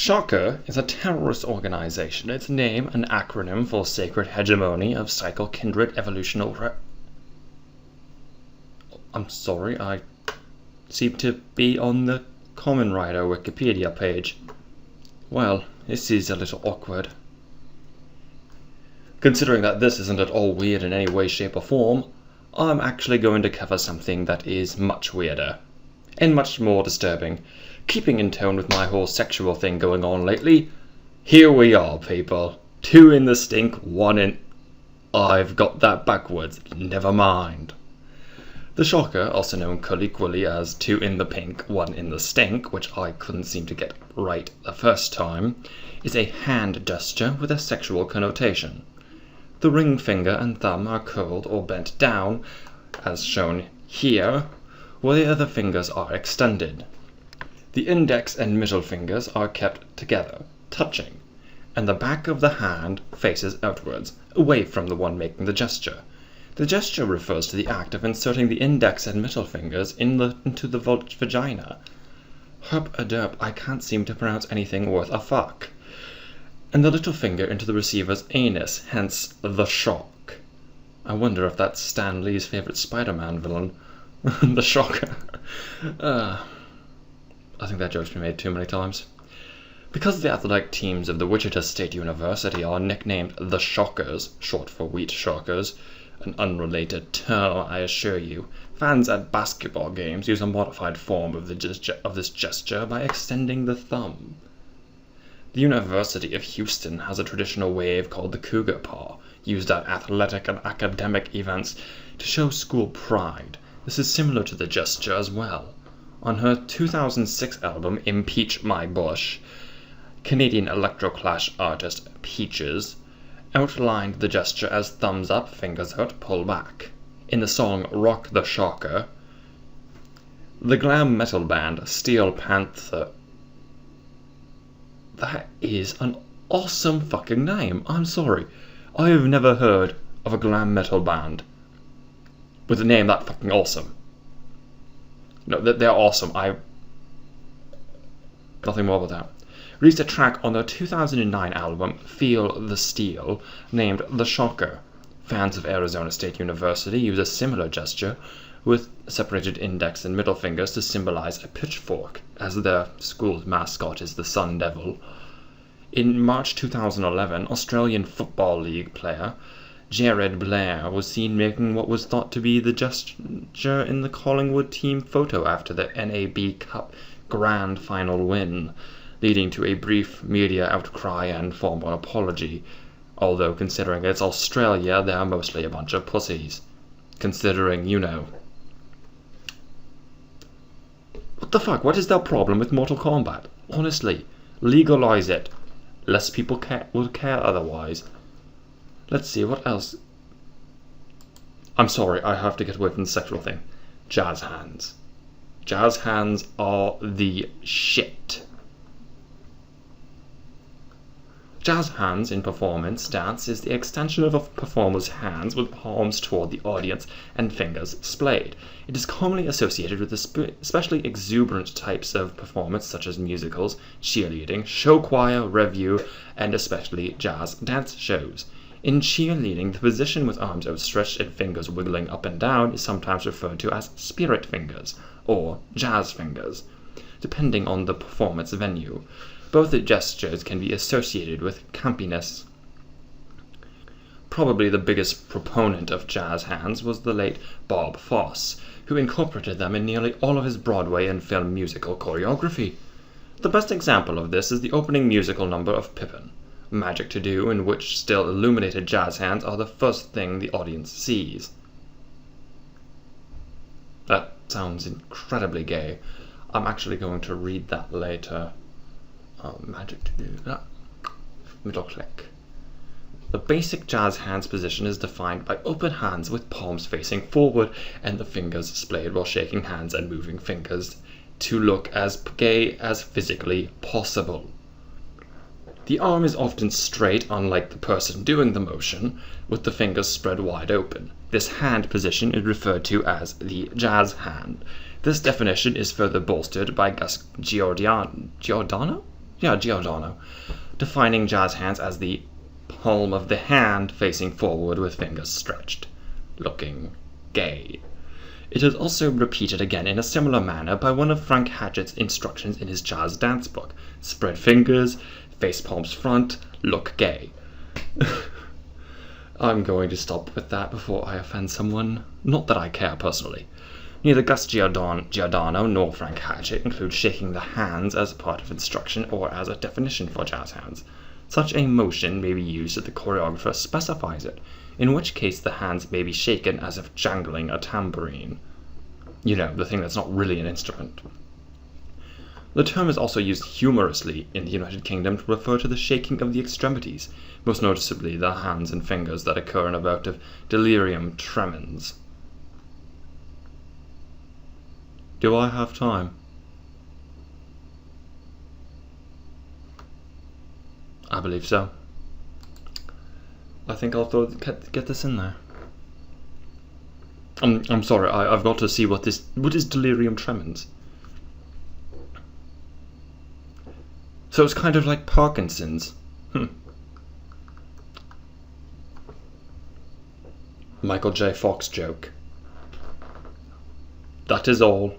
Shocker is a terrorist organization. Its name an acronym for Sacred Hegemony of Psycho-Kindred Evolutional I'm sorry, I seem to be on the Common Writer Wikipedia page. Well, this is a little awkward. Considering that this isn't at all weird in any way, shape or form, I'm actually going to cover something that is much weirder and much more disturbing. Keeping in tone with my whole sexual thing going on lately, here we are, people. 2 in the stink, 1 in... I've got that backwards, never mind. The shocker, also known colloquially as 2 in the pink, 1 in the stink, which I couldn't seem to get right the first time, is a hand gesture with a sexual connotation. The ring finger and thumb are curled or bent down, as shown here, while the other fingers are extended. The index and middle fingers are kept together, touching, and the back of the hand faces outwards, away from the one making the gesture. The gesture refers to the act of inserting the index and middle fingers into the vagina. Herp-a-derp, I can't seem to pronounce anything worth a fuck. And the little finger into the receiver's anus, hence the shock. I wonder if that's Stan Lee's favorite Spider-Man villain. The shocker. I think that joke's been made too many times. Because the athletic teams of the Wichita State University are nicknamed the Shockers, short for Wheat Shockers, an unrelated term, I assure you, fans at basketball games use a modified form of this gesture by extending the thumb. The University of Houston has a traditional wave called the Cougar Paw, used at athletic and academic events to show school pride. This is similar to the gesture as well. On her 2006 album Impeach My Bush, Canadian electroclash artist Peaches outlined the gesture as thumbs up, fingers out, pull back. In the song Rock the Shocker, the glam metal band Steel Panther... That is an awesome fucking name. I'm sorry. I have never heard of a glam metal band with a name that fucking awesome. No, they're awesome. Nothing more about that. Released a track on their 2009 album, Feel the Steel, named The Shocker. Fans of Arizona State University use a similar gesture, with separated index and middle fingers to symbolize a pitchfork, as their school's mascot is the Sun Devil. In March 2011, Australian Football League player Jared Blair was seen making what was thought to be the gesture in the Collingwood team photo after the NAB Cup Grand Final win, leading to a brief media outcry and formal apology, although considering it's Australia, they're mostly a bunch of pussies. Considering, you know. What the fuck? What is their problem with Mortal Kombat? Honestly, legalize it. Less people would care otherwise. Let's see, what else? I'm sorry, I have to get away from the sexual thing. Jazz hands. Jazz hands are the shit. Jazz hands in performance dance is the extension of a performer's hands with palms toward the audience and fingers splayed. It is commonly associated with especially exuberant types of performance such as musicals, cheerleading, show choir, revue, and especially jazz dance shows. In cheerleading, the position with arms outstretched and fingers wiggling up and down is sometimes referred to as spirit fingers, or jazz fingers, depending on the performance venue. Both the gestures can be associated with campiness. Probably the biggest proponent of jazz hands was the late Bob Fosse, who incorporated them in nearly all of his Broadway and film musical choreography. The best example of this is the opening musical number of Pippin, Magic to Do, in which still illuminated jazz hands are the first thing the audience sees. That sounds incredibly gay. I'm actually going to read that later. Magic to Do. Middle click. The basic jazz hands position is defined by open hands with palms facing forward and the fingers splayed while shaking hands and moving fingers to look as gay as physically possible. The arm is often straight, unlike the person doing the motion, with the fingers spread wide open. This hand position is referred to as the jazz hand. This definition is further bolstered by Gus Giordano? Giordano, defining jazz hands as the palm of the hand facing forward with fingers stretched, looking gay. It is also repeated again in a similar manner by one of Frank Hatchett's instructions in his jazz dance book. Spread fingers, face palms front, look gay. I'm going to stop with that before I offend someone. Not that I care personally. Neither Gus Giordano nor Frank Hatchett include shaking the hands as part of instruction or as a definition for jazz hands. Such a motion may be used if the choreographer specifies it, in which case the hands may be shaken as if jangling a tambourine. You know, the thing that's not really an instrument. The term is also used humorously in the United Kingdom to refer to the shaking of the extremities, most noticeably the hands and fingers that occur in a bout of delirium tremens. Do I have time? I believe so. I think I'll get this in there. I'm sorry, I've got to see what is delirium tremens. So it's kind of like Parkinson's. Michael J. Fox joke. That is all.